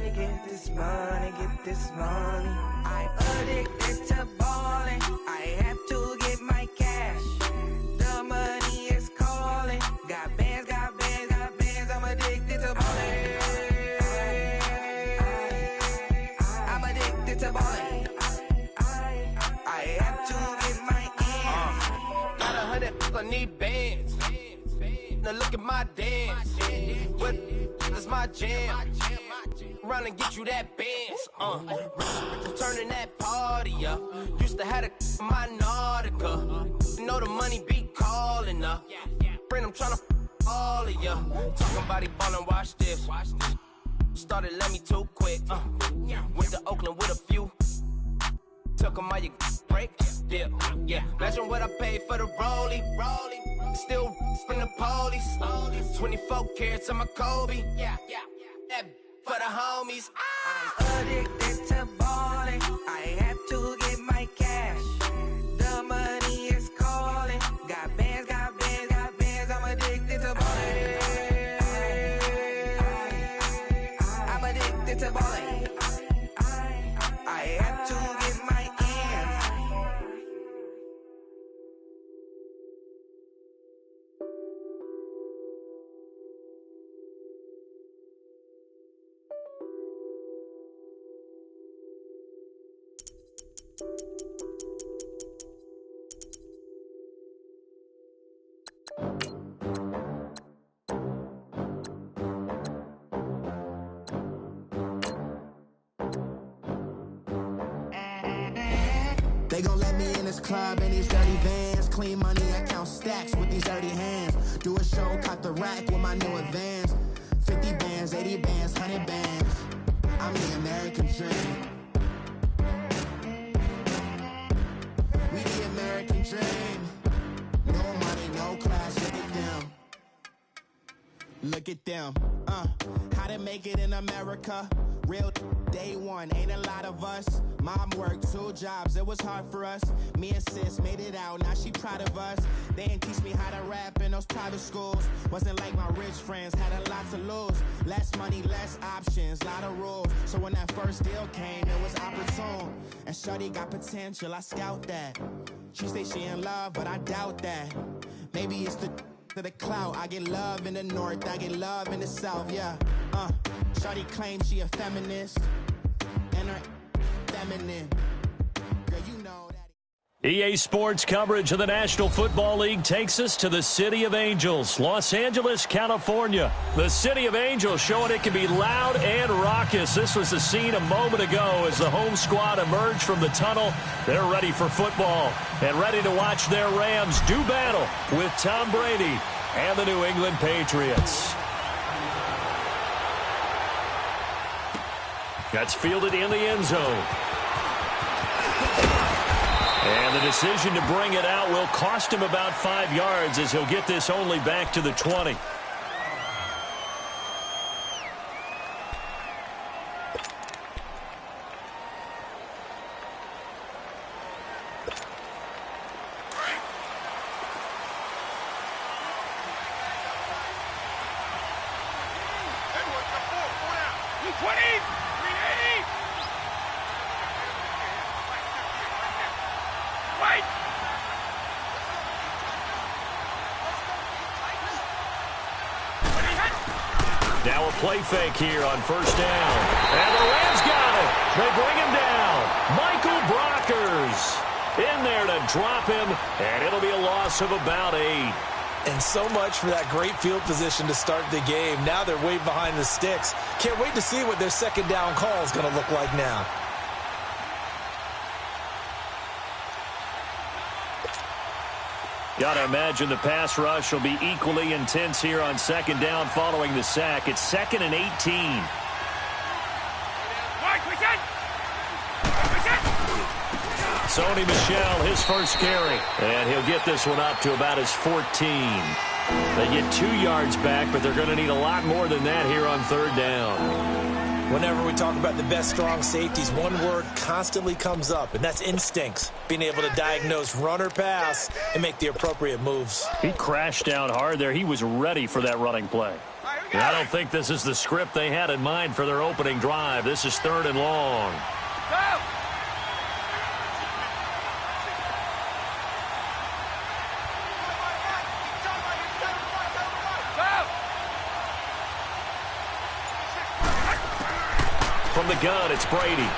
get this money, get this money. I'm addicted to balling. I have to get my cash. The money is calling. Got bands, got bands, got bands. I'm addicted to balling. I'm addicted to balling. I have to get my ends. Got 100, I need bands. Now look at my dance. What is my jam? Run and get you that Benz. Turning that party up. Used to have a my Nautica. You know the money be calling up. Friend, I'm tryna all of ya. Talking about he ballin', watch this. Started let me too quick. Went to Oakland with a few. Took 'em all you break. Yeah. Imagine what I paid for the rollie. Still from the police. 24 carats on my Kobe. That for the homies. I'm addicted to balling. I have to get my cash. The money is calling. Got bands, got bands, got bands. I'm addicted to balling. I'm addicted to balling. I have to get my ends. They gon' let me in this club in these dirty vans. Clean money, I count stacks with these dirty hands. Do a show, cop the rack with my new advance. 50 bands, 80 bands, 100 bands. I'm the American dream. We the American dream. No money, no class, look at them. Look at them. How to make it in America. Real day one, ain't a lot of us. Mom worked 2 jobs, it was hard for us. Me and sis made it out, now she proud of us. They didn't teach me how to rap in those private schools. Wasn't like my rich friends, had a lot to lose. Less money, less options, lot of rules. So when that first deal came, it was opportune. And shorty got potential, I scout that. She say she in love, but I doubt that. Maybe it's the clout. I get love in the north, I get love in the south, yeah. Shorty claims she a feminist, and her feminine. Girl, you know that. EA Sports coverage of the National Football League takes us to the City of Angels, Los Angeles, California. The City of Angels showing it can be loud and raucous. This was the scene a moment ago as the home squad emerged from the tunnel. They're ready for football and ready to watch their Rams do battle with Tom Brady and the New England Patriots. That's fielded in the end zone. And the decision to bring it out will cost him about 5 yards as he'll get this only back to the 20. Now a play fake here on first down. And the Rams got it. They bring him down. Michael Brockers in there to drop him, and it'll be a loss of about 8. And so much for that great field position to start the game. Now they're way behind the sticks. Can't wait to see what their second down call is going to look like now. Got to imagine the pass rush will be equally intense here on second down following the sack. It's 2nd and 18. Sony Michel, his first carry. And he'll get this one up to about his 14. They get 2 yards back, but they're going to need a lot more than that here on third down. Whenever we talk about the best strong safeties, one word constantly comes up, and that's instincts. Being able to diagnose run or pass and make the appropriate moves. He crashed down hard there. He was ready for that running play. And I don't think this is the script they had in mind for their opening drive. This is 3rd and long. Go! From the gun, it's Brady.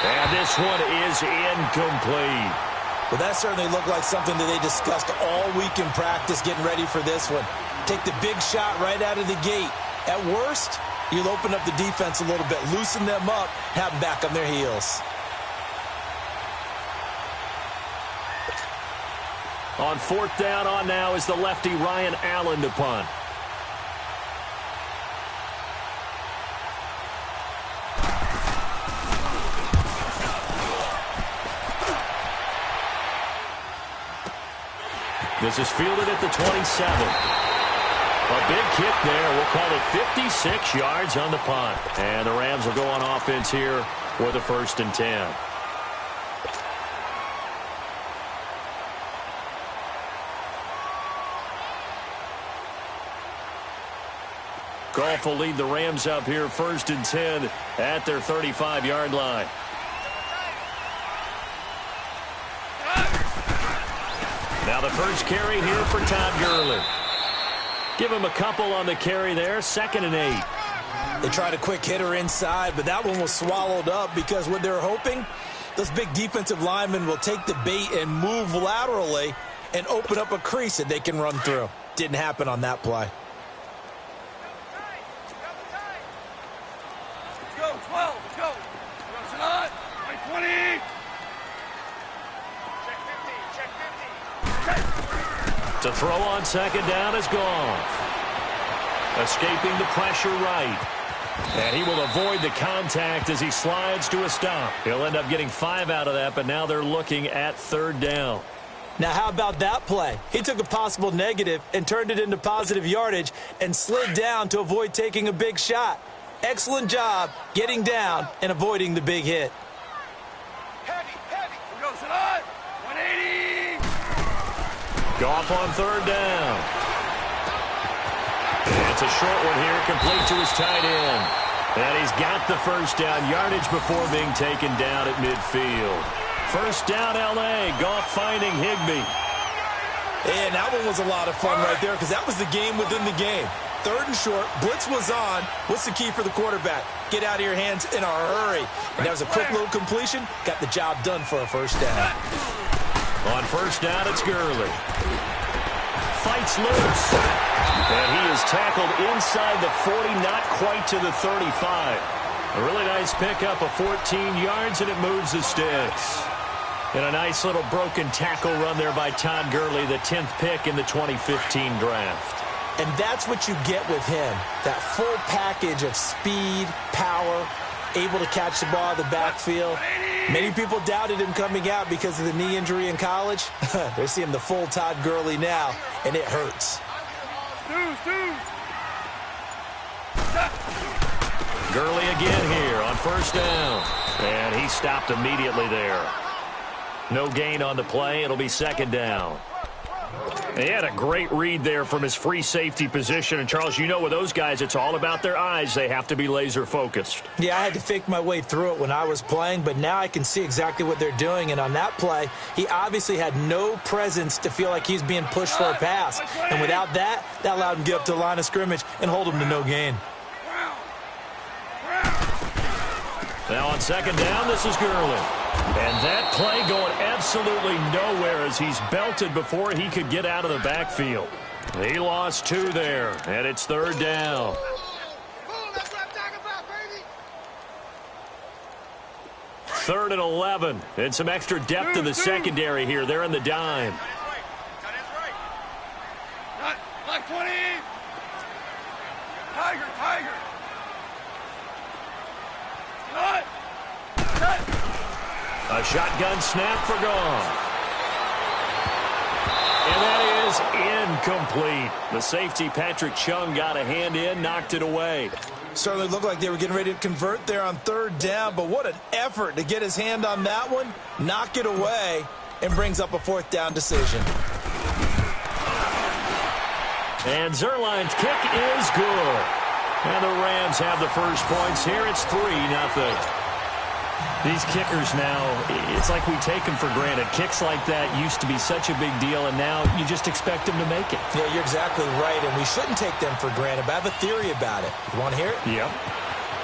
And this one is incomplete. Well, that certainly looked like something that they discussed all week in practice getting ready for this one. Take the big shot right out of the gate. At worst, you'll open up the defense a little bit, loosen them up, have them back on their heels. On 4th down on now is the lefty Ryan Allen to punt. This is fielded at the 27. A big kick there. We'll call it 56 yards on the punt. And the Rams will go on offense here with a 1st and 10. Goff will lead the Rams up here 1st and 10 at their 35-yard line. Now the first carry here for Todd Gurley. Give him a couple on the carry there. 2nd and 8. They tried a quick hitter inside, but that one was swallowed up because what they're hoping, those big defensive linemen will take the bait and move laterally and open up a crease that they can run through. Didn't happen on that play. Go, 12, go. Rush it on. 20. To throw on 2nd down is Goff. Escaping the pressure right. And he will avoid the contact as he slides to a stop. He'll end up getting 5 out of that, but now they're looking at 3rd down. Now, how about that play? He took a possible negative and turned it into positive yardage and slid down to avoid taking a big shot. Excellent job getting down and avoiding the big hit. Heavy. Goes it on. 180. Goff on 3rd down. It's a short one here, complete to his tight end. And he's got the 1st down yardage before being taken down at midfield. 1st down, L.A. Goff finding Higbee. And that one was a lot of fun right there because that was the game within the game. 3rd and short, blitz was on. What's the key for the quarterback? Get out of your hands in a hurry. And that was a quick little completion. Got the job done for a 1st down. On 1st down, it's Gurley. Fights loose. And he is tackled inside the 40, not quite to the 35. A really nice pickup of 14 yards, and it moves the sticks. And a nice little broken tackle run there by Todd Gurley, the 10th pick in the 2015 draft. And that's what you get with him, that full package of speed, power, able to catch the ball in the backfield. Many people doubted him coming out because of the knee injury in college. They're seeing the full Todd Gurley now, and it hurts. Gurley again here on 1st down. And he stopped immediately there. No gain on the play. It'll be 2nd down. He had a great read there from his free safety position. And, Charles, you know with those guys, it's all about their eyes. They have to be laser focused. Yeah, I had to fake my way through it when I was playing, but now I can see exactly what they're doing. And on that play, he obviously had no presence to feel like he's being pushed for a pass. And without that, that allowed him to get up to the line of scrimmage and hold him to no gain. Now on 2nd down, this is Gurley. And that play going absolutely nowhere as he's belted before he could get out of the backfield. He lost 2 there, and it's 3rd down. Third and 11, and some extra depth in the secondary here. They're in the dime. Black 20. Tiger. A shotgun snap for Goff. And that is incomplete. The safety, Patrick Chung, got a hand in, knocked it away. Certainly looked like they were getting ready to convert there on 3rd down, but what an effort to get his hand on that one, knock it away, and brings up a 4th down decision. And Zerline's kick is good. And the Rams have the first points here. It's 3-0. These kickers now, it's like we take them for granted. Kicks like that used to be such a big deal, and now you just expect them to make it. Yeah, you're exactly right, and we shouldn't take them for granted, but I have a theory about it. You want to hear it? Yep.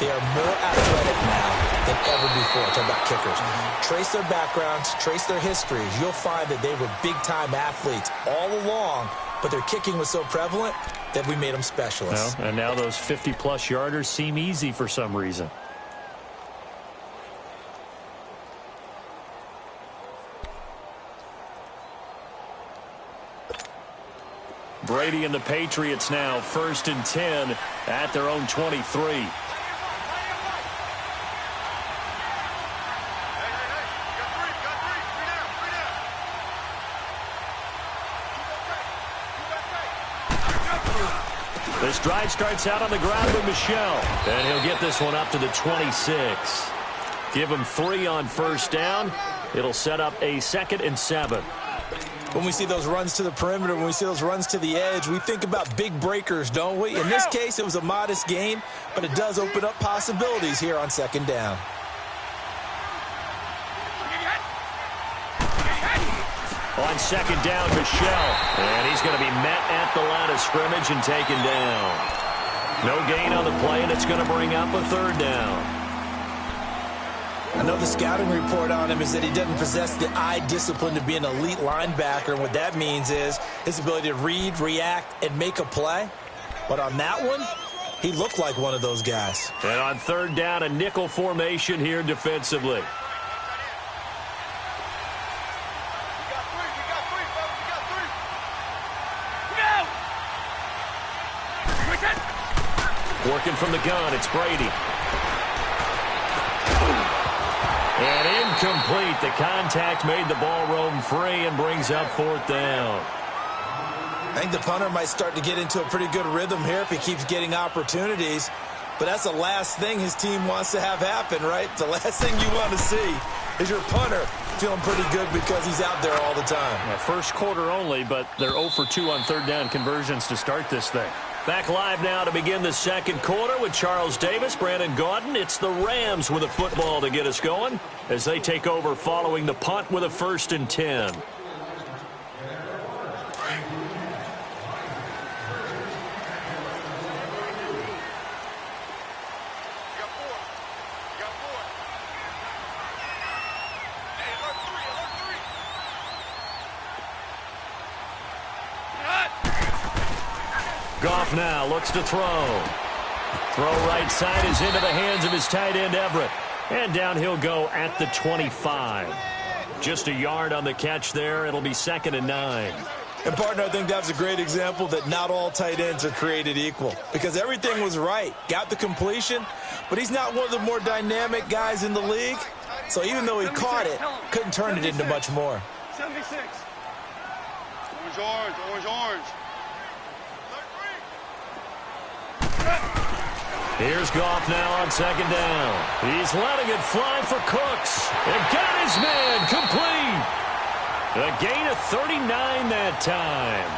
They are more athletic now than ever before. Talk about kickers. Trace their backgrounds, trace their histories. You'll find that they were big-time athletes all along, but their kicking was so prevalent that we made them specialists. Well, and now those 50-plus yarders seem easy for some reason. Brady and the Patriots now 1st and 10 at their own 23. This drive starts out on the ground with Michel, and he'll get this one up to the 26. Give him 3 on first down. It'll set up a 2nd and 7. When we see those runs to the perimeter, when we see those runs to the edge, we think about big breakers, don't we? In this case, it was a modest gain, but it does open up possibilities here on 2nd down. On 2nd down, Michel. And he's going to be met at the line of scrimmage and taken down. No gain on the play, and it's going to bring up a 3rd down. I know the scouting report on him is that he doesn't possess the eye discipline to be an elite linebacker, and what that means is his ability to read, react, and make a play. But on that one, he looked like one of those guys. And on 3rd down, a nickel formation here defensively. Working from the gun, it's Brady. And incomplete. The contact made the ball roam free and brings up 4th down. I think the punter might start to get into a pretty good rhythm here if he keeps getting opportunities. But that's the last thing his team wants to have happen, right? The last thing you want to see is your punter feeling pretty good because he's out there all the time. Yeah, first quarter only, but they're 0 for 2 on 3rd down conversions to start this thing. Back live now to begin the 2nd quarter with Charles Davis, Brandon Gaudin. It's the Rams with a football to get us going as they take over following the punt with a 1st and 10. Goff now looks to throw. Throw right side is into the hands of his tight end, Everett. And down he'll go at the 25. Just a yard on the catch there. It'll be 2nd and 9. And, partner, I think that's a great example that not all tight ends are created equal. Because everything was right. Got the completion, but he's not one of the more dynamic guys in the league. So even though he caught it, couldn't turn it into much more. 76. Orange, orange, orange. Here's Goff now on 2nd down. He's letting it fly for Cooks. And got his man complete. A gain of 39 that time.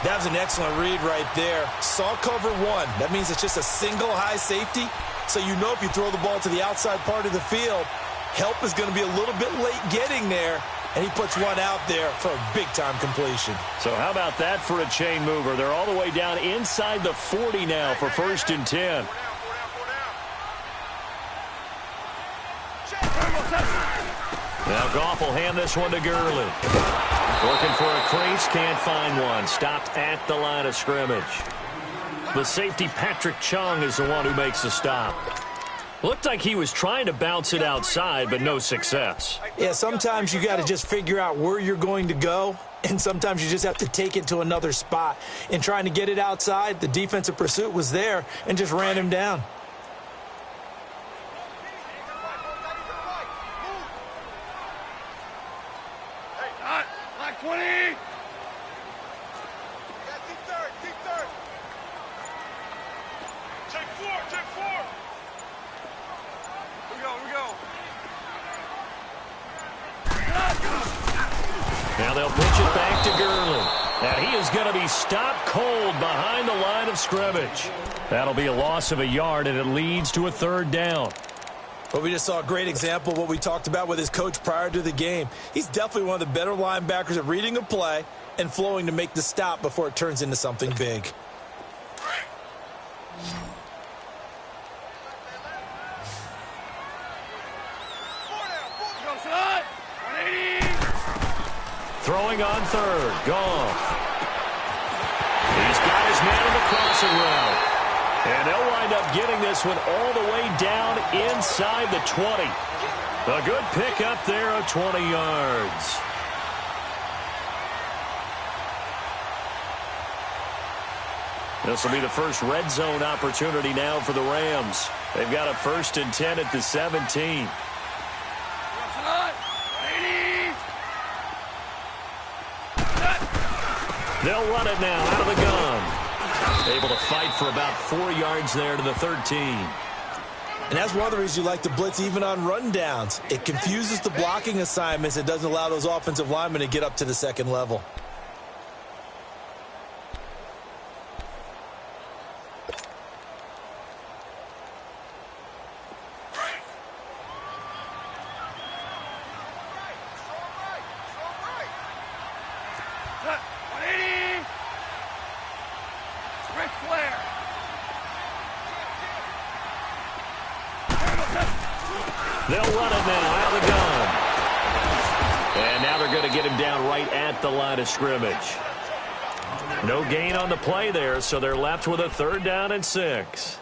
That was an excellent read right there. Saw cover 1. That means it's just a single high safety. So you know if you throw the ball to the outside part of the field, help is going to be a little bit late getting there. And he puts one out there for a big-time completion. So how about that for a chain mover? They're all the way down inside the 40 now for 1st and 10. Now Goff will hand this one to Gurley. Working for a crease, can't find one. Stopped at the line of scrimmage. The safety, Patrick Chung, is the one who makes the stop. Looked like he was trying to bounce it outside, but no success. Yeah, sometimes you got to just figure out where you're going to go, and sometimes you just have to take it to another spot. In trying to get it outside, the defensive pursuit was there and just ran him down. Black 20. Take 4. We go. Now they'll pitch it back to Gurley. And he is going to be stopped cold behind the line of scrimmage. That'll be a loss of a yard, and it leads to a third down. Well, we just saw a great example of what we talked about with his coach prior to the game. He's definitely one of the better linebackers at reading a play and flowing to make the stop before it turns into something big. Throwing on third. Goff. He's got his man in the crossing route. And they'll wind up getting this one all the way down inside the 20. A good pickup there of 20 yards. This will be the first red zone opportunity now for the Rams. They've got a 1st and 10 at the 17. They'll run it now out of the gun. Able to fight for about 4 yards there to the 13. And that's one of the reasons you like to blitz even on rundowns. It confuses the blocking assignments. It doesn't allow those offensive linemen to get up to the second level. They'll run it now out of the gun. And now they're going to get him down right at the line of scrimmage. No gain on the play there, so they're left with a 3rd down and 6.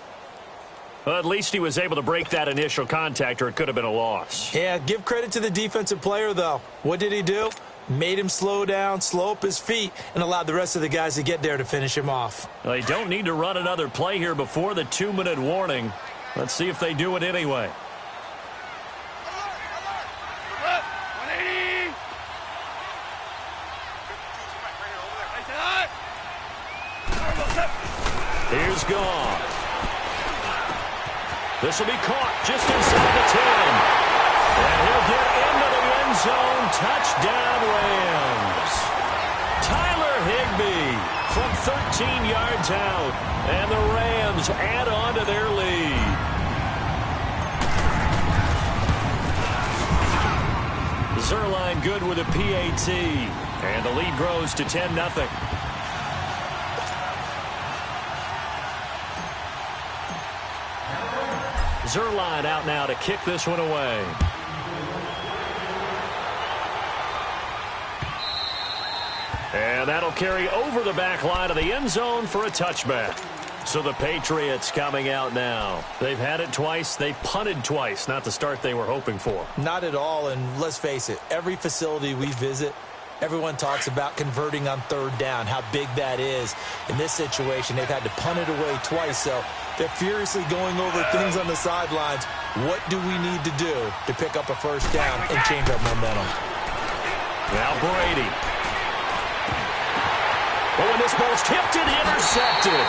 Well, at least he was able to break that initial contact, or it could have been a loss. Yeah, give credit to the defensive player, though. What did he do? Made him slow down, slow up his feet, and allowed the rest of the guys to get there to finish him off. Well, they don't need to run another play here before the 2-minute warning. Let's see if they do it anyway. Here's Goff. This will be caught just inside the 10. And he'll get into the end zone. Touchdown, Rams. Tyler Higbee from 13 yards out. And the Rams add on to their lead. Zerline good with a PAT. And the lead grows to 10-0. Zerline out now to kick this one away. And that'll carry over the back line of the end zone for a touchback. So the Patriots coming out now. They've had it twice. They've punted twice. Not the start they were hoping for. Not at all, and let's face it, every facility we visit, everyone talks about converting on 3rd down, how big that is. In this situation, they've had to punt it away twice, so they're furiously going over things on the sidelines. What do we need to do to pick up a 1st down and change our momentum? Now Brady. Oh, and this ball's tipped and intercepted.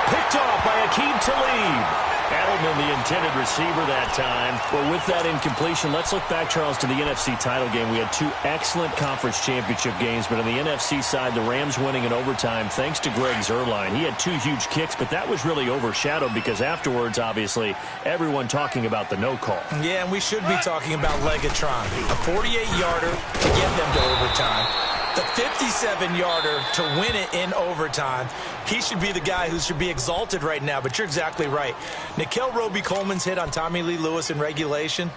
Picked off by Aqib Talib. Edelman, the intended receiver that time. But with that incompletion, let's look back, Charles, to the NFC title game. We had 2 excellent conference championship games, but on the NFC side, the Rams winning in overtime thanks to Greg Zerline. He had 2 huge kicks, but that was really overshadowed because afterwards, obviously, everyone talking about the no call. Yeah, and we should be talking about Legatron. A 48-yarder to get them to overtime. The 57-yarder to win it in overtime. He should be the guy who should be exalted right now, but you're exactly right. Nikel Roby-Coleman's hit on Tommy Lee Lewis in regulation,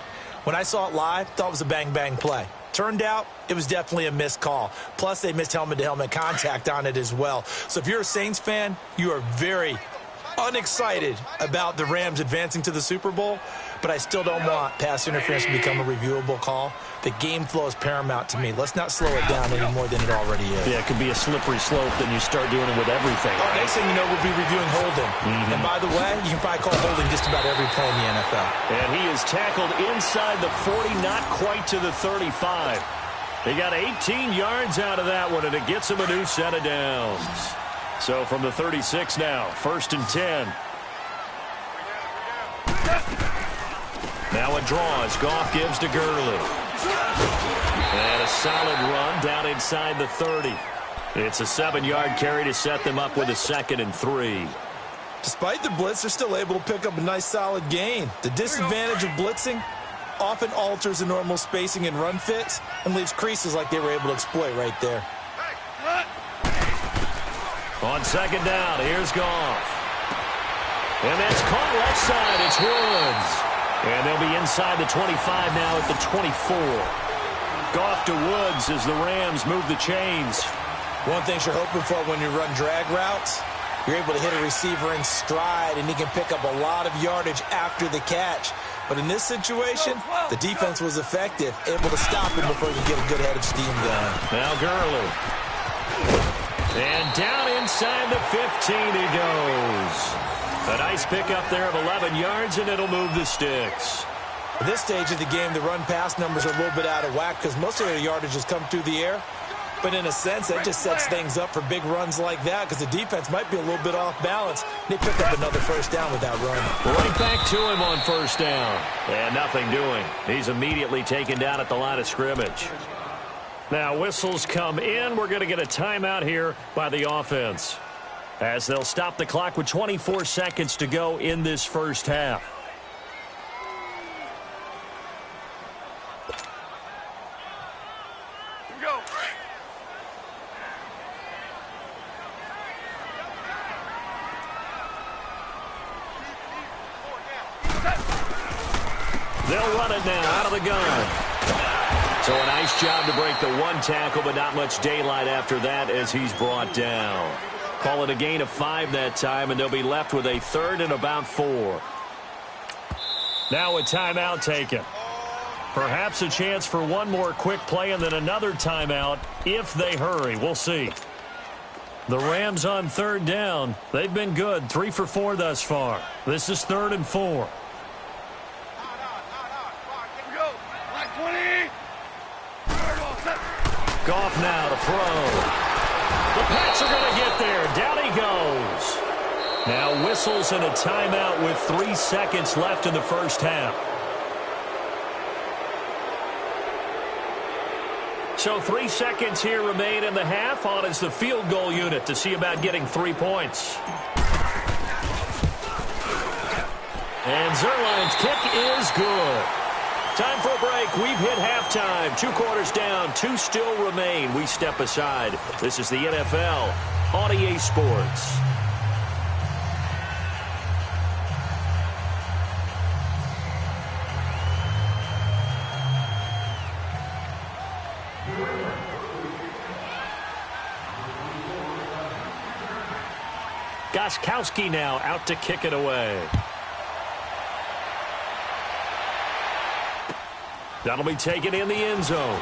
when I saw it live, thought it was a bang-bang play. Turned out, it was definitely a missed call. Plus, they missed helmet-to-helmet contact on it as well. So if you're a Saints fan, you are very unexcited about the Rams advancing to the Super Bowl, but I still don't want pass interference to become a reviewable call. The game flow is paramount to me. Let's not slow it down any more than it already is. Yeah, it could be a slippery slope, then you start doing it with everything. Oh, next thing you know, we'll be reviewing holding. And by the way, you can probably call holding just about every play in the NFL. And he is tackled inside the 40, not quite to the 35. They got 18 yards out of that one, and it gets him a new set of downs. So from the 36 now, 1st and 10. Now a draw as Goff gives to Gurley. And a solid run down inside the 30. It's a 7-yard carry to set them up with a 2nd and 3. Despite the blitz, they're still able to pick up a nice solid gain. The disadvantage of blitzing often alters the normal spacing and run fits and leaves creases like they were able to exploit right there. On 2nd down, here's Goff. And that's caught left side. It's Woods. And they'll be inside the 25 now at the 24. Goff to Woods as the Rams move the chains. One thing you're hoping for when you run drag routes, you're able to hit a receiver in stride, and he can pick up a lot of yardage after the catch. But in this situation, the defense was effective, able to stop him before he could get a good head of steam going. Now Gurley. And down inside the 15 he goes. A nice pickup there of 11 yards, and it'll move the sticks. At this stage of the game, the run-pass numbers are a little bit out of whack because most of their yardage has come through the air. But in a sense, that just sets things up for big runs like that because the defense might be a little bit off balance. They pick up another first down with that run. Right back to him on 1st down. And nothing doing. He's immediately taken down at the line of scrimmage. Now whistles come in. We're going to get a timeout here by the offense, as they'll stop the clock with 24 seconds to go in this first half. They'll run it now out of the gun. So a nice job to break the 1 tackle, but not much daylight after that as he's brought down. Call it a gain of 5 that time, and they'll be left with a 3rd and about 4. Now a timeout taken. Perhaps a chance for one more quick play and then another timeout if they hurry. We'll see. The Rams on 3rd down. They've been good. 3 for 4 thus far. This is 3rd and 4. Goff now to throw. The Pats are going to get there. Down he goes. Now whistles and a timeout with 3 seconds left in the first half. So 3 seconds here remain in the half. On is the field goal unit to see about getting 3 points. And Zerline's kick is good. Time for a break. We've hit halftime. 2 quarters down. 2 still remain. We step aside. This is the NFL on EA Sports. Gostkowski now out to kick it away. That'll be taken in the end zone.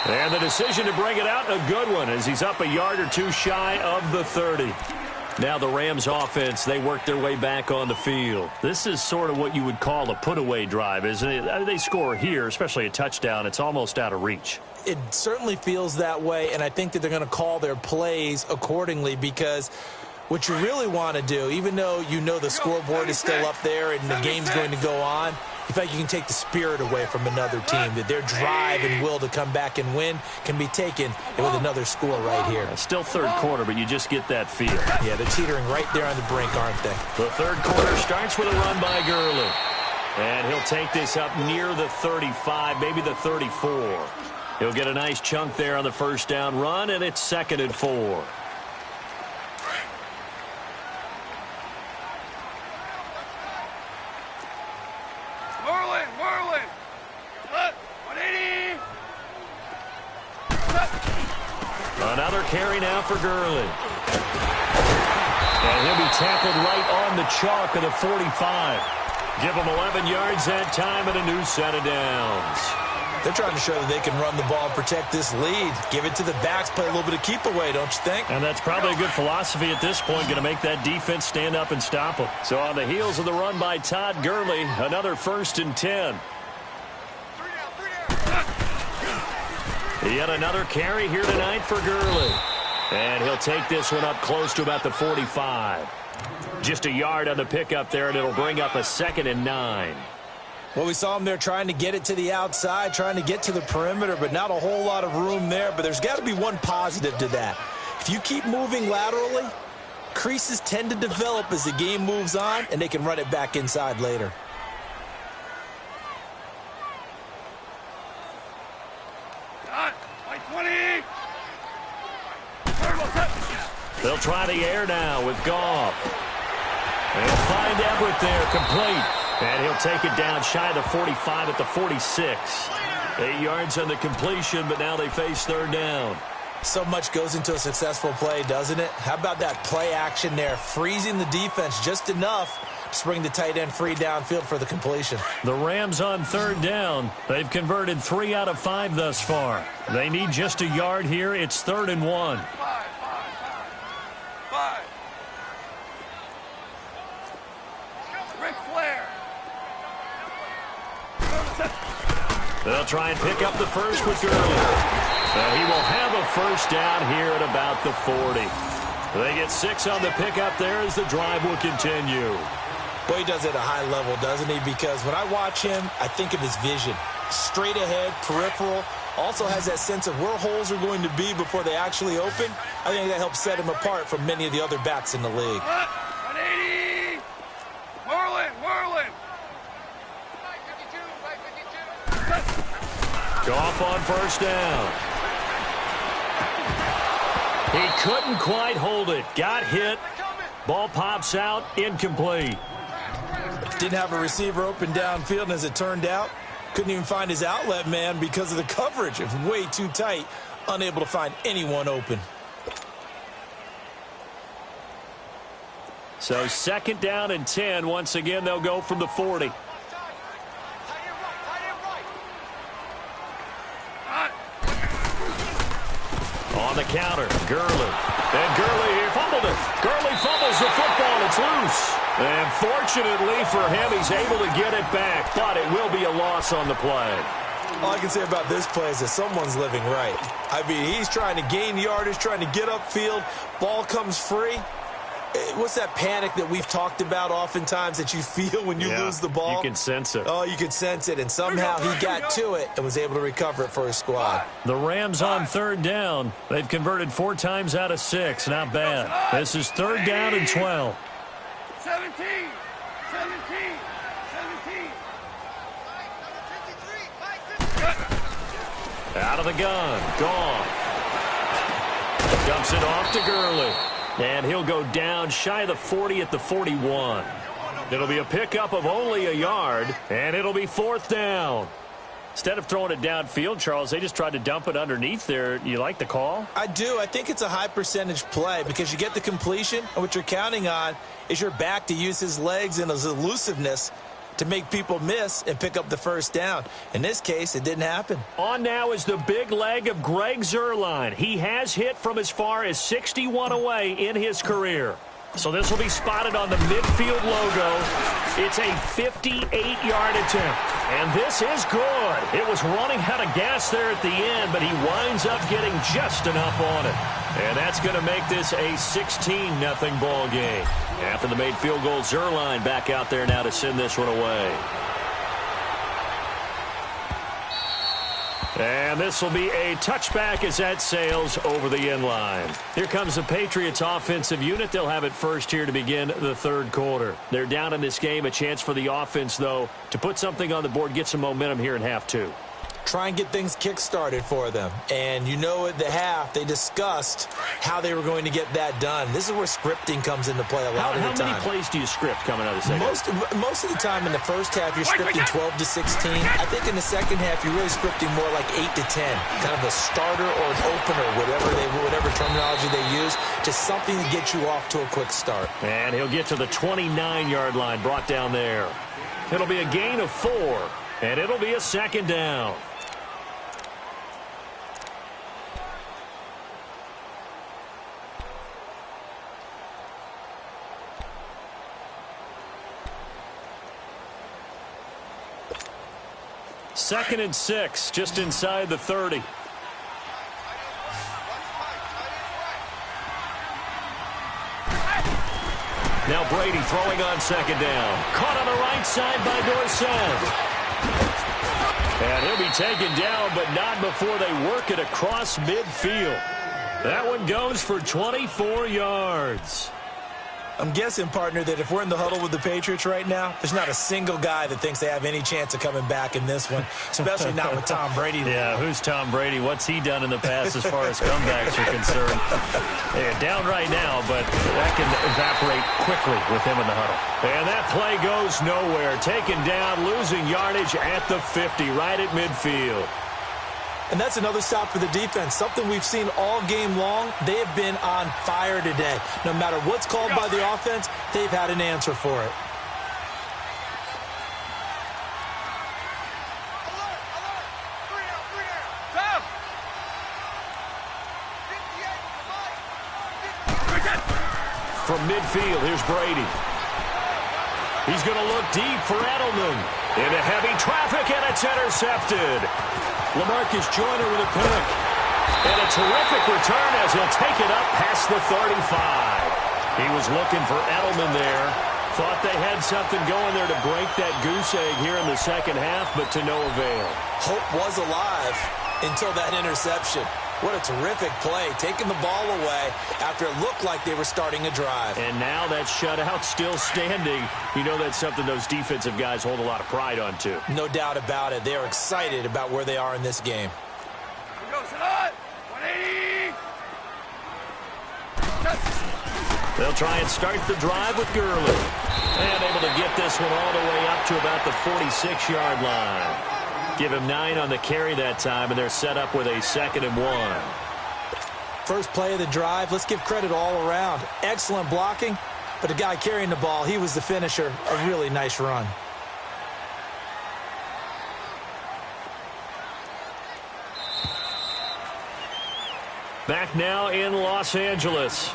And the decision to bring it out, a good one, as he's up a yard or 2 shy of the 30. Now the Rams offense, they work their way back on the field. This is sort of what you would call a put-away drive, isn't it? They score here, especially a touchdown. It's almost out of reach. It certainly feels that way, and I think that they're going to call their plays accordingly because what you really want to do, even though you know the scoreboard is still up there and the game's going to go on, in fact, you can take the spirit away from another team, that their drive and will to come back and win can be taken with another score right here. It's still 3rd quarter, but you just get that feel. Yeah, they're teetering right there on the brink, aren't they? The 3rd quarter starts with a run by Gurley. And he'll take this up near the 35, maybe the 34. He'll get a nice chunk there on the 1st down run, and it's 2nd and 4. Another carry now for Gurley. And he'll be tackled right on the chalk of the 45. Give him 11 yards that time and a new set of downs. They're trying to show that they can run the ball and protect this lead. Give it to the backs, play a little bit of keep away, don't you think? And that's probably a good philosophy at this point, going to make that defense stand up and stop them. So on the heels of the run by Todd Gurley, another 1st and 10. Yet another carry here tonight for Gurley. And he'll take this one up close to about the 45. Just a yard on the pickup there, and it'll bring up a 2nd and 9. Well, we saw him there trying to get it to the outside, trying to get to the perimeter, but not a whole lot of room there. But there's got to be one positive to that. If you keep moving laterally, creases tend to develop as the game moves on, and they can run it back inside later. They'll try the air now with Goff. They'll find Everett there, complete. And he'll take it down shy of the 45 at the 46. 8 yards on the completion, but now they face third down. So much goes into a successful play, doesn't it? How about that play action there, freezing the defense just enough to bring the tight end free downfield for the completion. The Rams on third down. They've converted 3 out of 5 thus far. They need just a yard here. It's 3rd and 1. They'll try and pick up the first with Gurley. He will have a first down here at about the 40. They get 6 on the pickup there as the drive will continue. Boy, he does it at a high level, doesn't he? Because when I watch him, I think of his vision. Straight ahead, peripheral. Also has that sense of where holes are going to be before they actually open. I think that helps set him apart from many of the other backs in the league. 180! Whirling! Goff on first down. He couldn't quite hold it. Got hit. Ball pops out. Incomplete. Didn't have a receiver open downfield, and as it turned out, couldn't even find his outlet man because of the coverage. It was way too tight. Unable to find anyone open. So 2nd down and 10. Once again, they'll go from the 40. On the counter, Gurley. And Gurley here fumbled it. Gurley fumbles the football. It's loose. And fortunately for him, he's able to get it back. But it will be a loss on the play. All I can say about this play is that someone's living right. I mean, he's trying to gain yardage, trying to get upfield. Ball comes free. What's that panic that we've talked about oftentimes that you feel when you lose the ball? You can sense it. Oh, you can sense it, and somehow he got to it and was able to recover it for his squad. The Rams on 3rd down. They've converted 4 times out of 6. Not bad. This is 3rd down and 12. 17. Out of the gun. Gone. Dumps it off to Gurley. And he'll go down shy of the 40 at the 41. It'll be a pickup of only a yard, and it'll be 4th down. Instead of throwing it downfield, Charles, they just tried to dump it underneath there. You like the call? I do. I think it's a high percentage play because you get the completion, and what you're counting on is your back to use his legs and his elusiveness to make people miss and pick up the first down. In this case, it didn't happen. On now is the big leg of Greg Zuerlein. He has hit from as far as 61 away in his career. So this will be spotted on the midfield logo. It's a 58-yard attempt. And this is good. It was running out of gas there at the end, but he winds up getting just enough on it. And that's going to make this a 16-0 ball game. After the made field goal, Zuerlein back out there now to send this one away. And this will be a touchback as that sails over the end line. Here comes the Patriots offensive unit. They'll have it first here to begin the 3rd quarter. They're down in this game. A chance for the offense, though, to put something on the board, get some momentum here in half 2. Try and get things kick-started for them. And you know at the half, they discussed how they were going to get that done. This is where scripting comes into play a lot of the time. How many plays do you script coming out of the second? Most of the time in the first half, you're scripting 12 to 16. I think in the second half, you're really scripting more like 8 to 10. Kind of a starter or an opener, whatever terminology they use. Just something to get you off to a quick start. And he'll get to the 29-yard line, brought down there. It'll be a gain of 4, and it'll be a 2nd down. Second and 6, just inside the 30. Now Brady throwing on 2nd down. Caught on the right side by Dorsett. And he'll be taken down, but not before they work it across midfield. That one goes for 24 yards. I'm guessing, partner, that if we're in the huddle with the Patriots right now, there's not a single guy that thinks they have any chance of coming back in this one, especially not with Tom Brady. Yeah, who's Tom Brady? What's he done in the past as far as comebacks are concerned? Yeah, down right now, but that can evaporate quickly with him in the huddle. And that play goes nowhere. Taken down, losing yardage at the 50, right at midfield. And that's another stop for the defense, something we've seen all game long. They have been on fire today. No matter what's called by the offense, they've had an answer for it. From midfield, here's Brady. He's going to look deep for Edelman. Into heavy traffic, and it's intercepted. LaMarcus Joyner with a pick. And a terrific return as he'll take it up past the 35. He was looking for Edelman there. Thought they had something going there to break that goose egg here in the second half, but to no avail. Hope was alive until that interception. What a terrific play, taking the ball away after it looked like they were starting a drive. And now that shutout still standing. You know that's something those defensive guys hold a lot of pride on, too. No doubt about it. They are excited about where they are in this game. Here goes it on. 180. They'll try and start the drive with Gurley. And able to get this one all the way up to about the 46-yard line. Give him 9 on the carry that time, and they're set up with a 2nd and 1. First play of the drive, let's give credit all around. Excellent blocking, but the guy carrying the ball, he was the finisher. A really nice run. Back now in Los Angeles.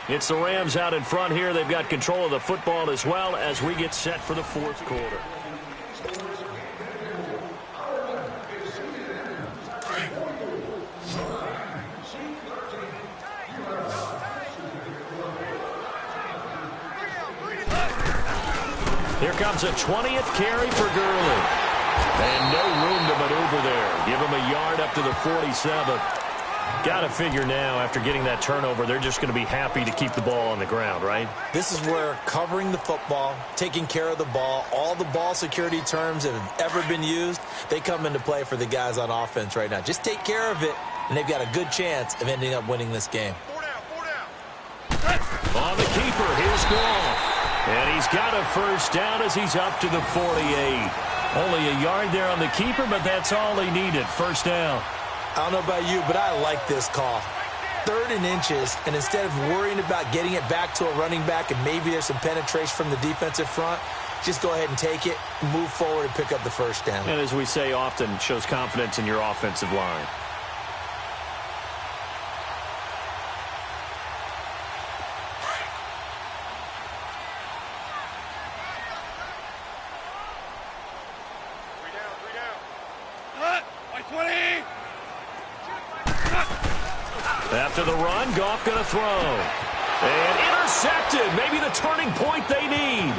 It's the Rams out in front here. They've got control of the football as well as we get set for the fourth quarter. Here comes a 20th carry for Gurley. And no room to maneuver there. Give him a yard up to the 47. Got to figure now, after getting that turnover, they're just going to be happy to keep the ball on the ground, right? This is where covering the football, taking care of the ball, all the ball security terms that have ever been used, they come into play for the guys on offense right now. Just take care of it, and they've got a good chance of ending up winning this game. 4 down. On the keeper, here's Goff. And he's got a first down as he's up to the 48. Only a yard there on the keeper, but that's all he needed. First down. I don't know about you, but I like this call. 3rd and inches, and instead of worrying about getting it back to a running back and maybe there's some penetration from the defensive front, just go ahead and take it, move forward, and pick up the first down. And as we say often, shows confidence in your offensive line. After the run, Goff going to throw. And intercepted. Maybe the turning point they need.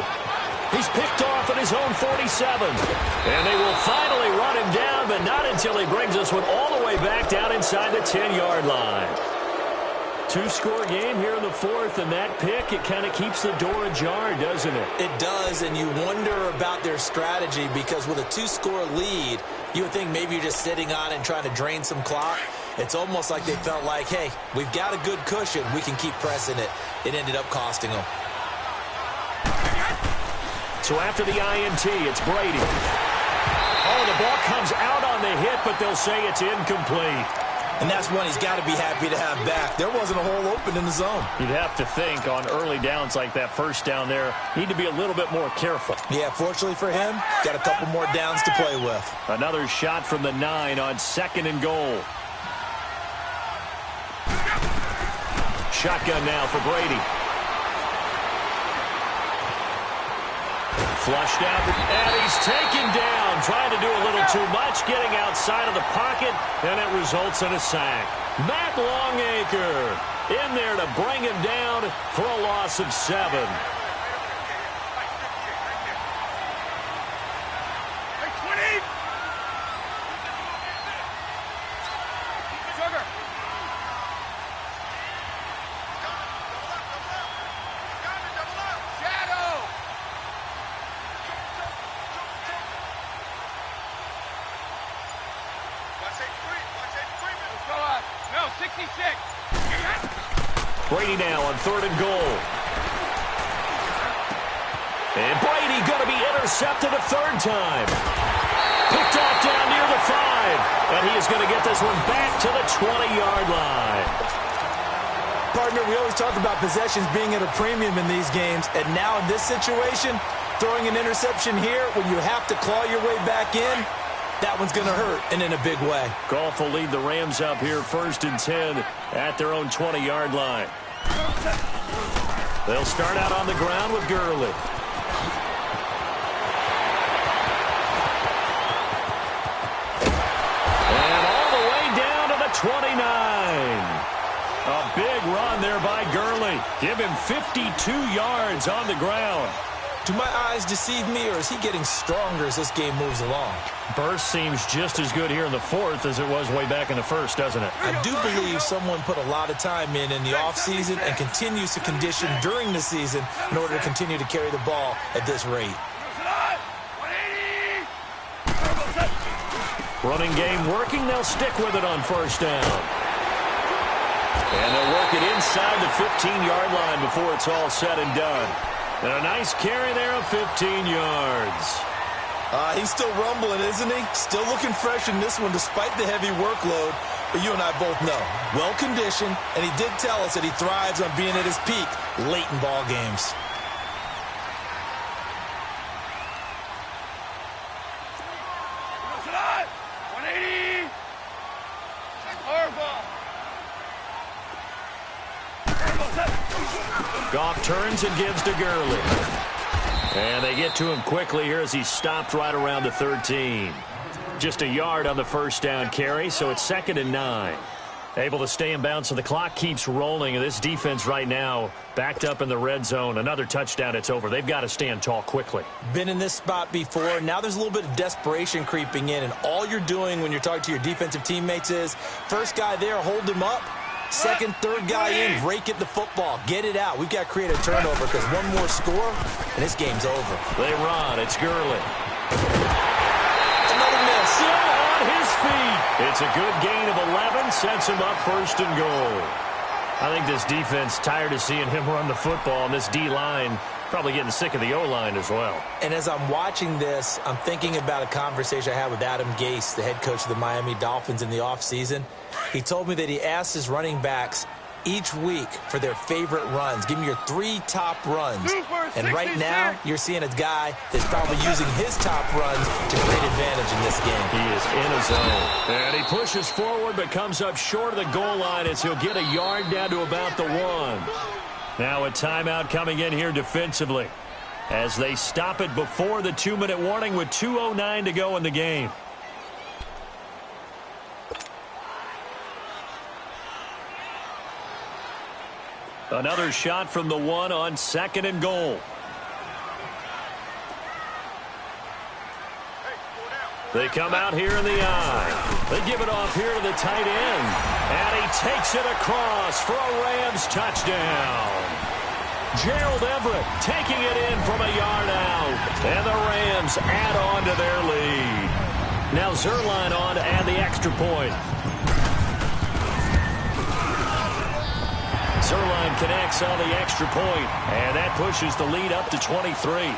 He's picked off at his own 47. And they will finally run him down, but not until he brings this one all the way back down inside the 10-yard line. 2-score game here in the fourth, and that pick, it kind of keeps the door ajar, doesn't it? It does, and you wonder about their strategy because with a 2-score lead, you would think maybe you're just sitting on it and trying to drain some clock. It's almost like they felt like, hey, we've got a good cushion. We can keep pressing it. It ended up costing them. So after the INT, it's Brady. Oh, the ball comes out on the hit, but they'll say it's incomplete. And that's one he's got to be happy to have back. There wasn't a hole open in the zone. You'd have to think on early downs like that first down there, need to be a little bit more careful. Yeah, fortunately for him, got a couple more downs to play with. Another shot from the 9 on 2nd and goal. Shotgun now for Brady. Flushed out, and he's taken down. Trying to do a little too much, getting outside of the pocket, and it results in a sack. Matt Longacre in there to bring him down for a loss of 7. Brady now on 3rd and goal. And Brady going to be intercepted a 3rd time. Picked off down near the 5. And he is going to get this one back to the 20-yard line. Partner, we always talk about possessions being at a premium in these games. And now in this situation, throwing an interception here when you have to claw your way back in, that one's going to hurt, and in a big way. Golf will lead the Rams up here 1st and 10 at their own 20-yard line. They'll start out on the ground with Gurley. And all the way down to the 29. A big run there by Gurley. Give him 52 yards on the ground. Do my eyes deceive me, or is he getting stronger as this game moves along? Burst seems just as good here in the 4th as it was way back in the 1st, doesn't it? I do believe someone put a lot of time in the offseason and continues to condition during the season in order to continue to carry the ball at this rate. Running game working. They'll stick with it on 1st down. And they'll work it inside the 15-yard line before it's all said and done. And a nice carry there of 15 yards. He's still rumbling, isn't he? Still looking fresh in this one despite the heavy workload. But you and I both know, well-conditioned, and he did tell us that he thrives on being at his peak late in ball games. Goff turns and gives to Gurley. And they get to him quickly here as he stopped right around the 13. Just a yard on the 1st down carry, so it's 2nd and 9. Able to stay in bounds, so the clock keeps rolling. And this defense right now backed up in the red zone. Another touchdown, it's over. They've got to stand tall quickly. Been in this spot before. Now there's a little bit of desperation creeping in. And all you're doing when you're talking to your defensive teammates is, first guy there, hold him up. Second, third guy in, rake at the football. Get it out. We've got to create a turnover because one more score, and this game's over. They run. It's Gurley. Another miss. Still on his feet. It's a good gain of 11. Sets him up 1st and goal. I think this defense tired of seeing him run the football, and this D-line probably getting sick of the O-line as well. And as I'm watching this, I'm thinking about a conversation I had with Adam Gase, the head coach of the Miami Dolphins, in the offseason. He told me that he asked his running backs each week for their favorite runs. Give me your 3 top runs. And right now, you're seeing a guy that's probably using his top runs to great advantage in this game. He is in his zone. And he pushes forward but comes up short of the goal line as he'll get a yard down to about the 1. Now a timeout coming in here defensively as they stop it before the 2-minute warning with 2:09 to go in the game. Another shot from the 1 on 2nd and goal. They come out here in the eye. They give it off here to the tight end. And he takes it across for a Rams touchdown. Gerald Everett taking it in from a yard out. And the Rams add on to their lead. Now Zerline on to add the extra point. Zerline connects on the extra point, and that pushes the lead up to 23.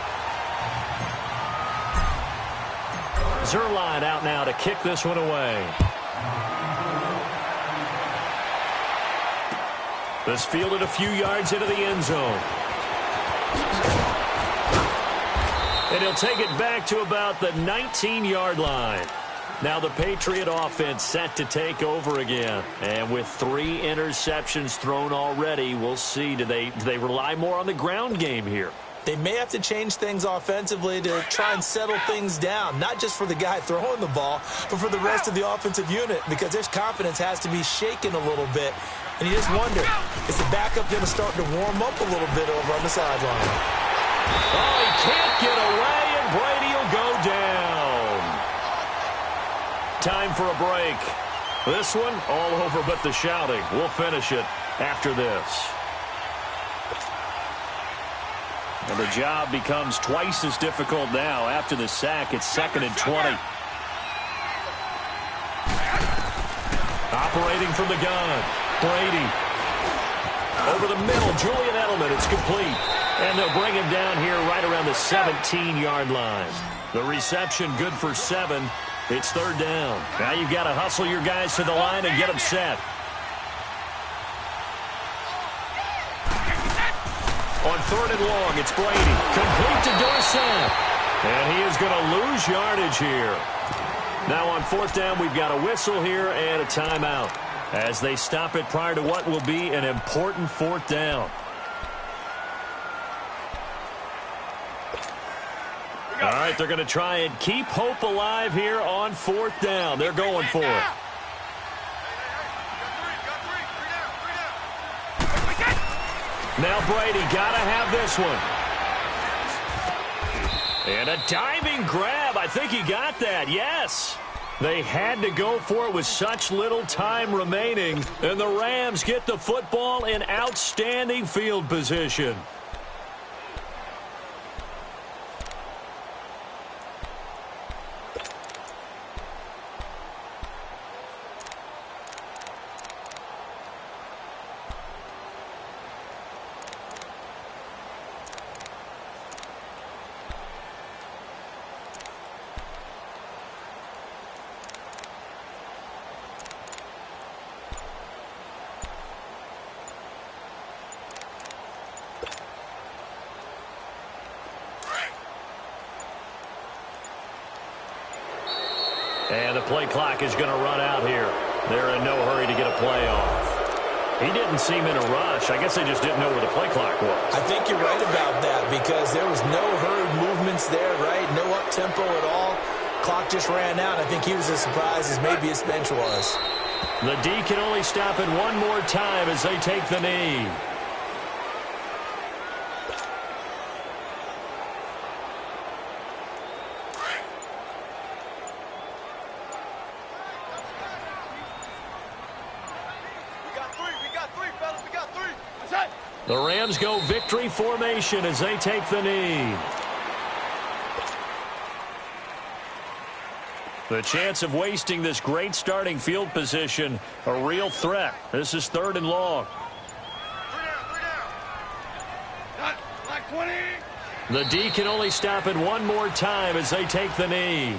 Zerline out now to kick this one away. This fielded a few yards into the end zone. And he'll take it back to about the 19-yard line. Now the Patriot offense set to take over again. And with 3 interceptions thrown already, we'll see. Do they rely more on the ground game here? They may have to change things offensively to try and settle things down, not just for the guy throwing the ball, but for the rest of the offensive unit, because their confidence has to be shaken a little bit. And you just wonder, is the backup going to start to warm up a little bit over on the sideline? Oh, he can't get away, and Brady will go down. Time for a break. This one, all over but the shouting. We'll finish it after this. And the job becomes twice as difficult now. After the sack, it's 2nd and 20. Operating from the gun. Brady. Over the middle, Julian Edelman. It's complete. And they'll bring him down here right around the 17-yard line. The reception good for 7. It's third down. Now you've got to hustle your guys to the line and get them set. On third and long, it's Brady. Complete to Dorsett. And he is going to lose yardage here. Now on fourth down, we've got a whistle here and a timeout as they stop it prior to what will be an important fourth down. All right, they're going to try and keep hope alive here on fourth down. They're going for it. Now Brady got to have this one. And a diving grab. I think he got that. Yes. They had to go for it with such little time remaining. And the Rams get the football in outstanding field position. And the play clock is going to run out here. They're in no hurry to get a play off. He didn't seem in a rush. I guess they just didn't know where the play clock was. I think you're right about that because there was no hurried movements there, right? No up-tempo at all. Clock just ran out. I think he was as surprised as maybe his bench was. The D can only stop it one more time as they take the knee. The Rams go victory formation as they take the knee. The chance of wasting this great starting field position, a real threat. This is third and long. Like 20. The D can only stop it one more time as they take the knee.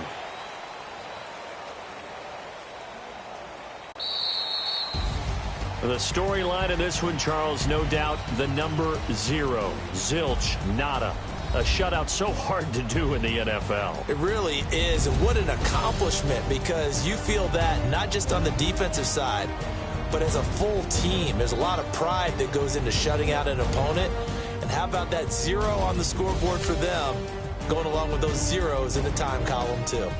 The storyline in this one, Charles, no doubt the number 0. Zilch, nada. A shutout so hard to do in the NFL. It really is. And what an accomplishment, because you feel that not just on the defensive side, but as a full team. There's a lot of pride that goes into shutting out an opponent. And how about that 0 on the scoreboard for them, going along with those zeros in the time column, too.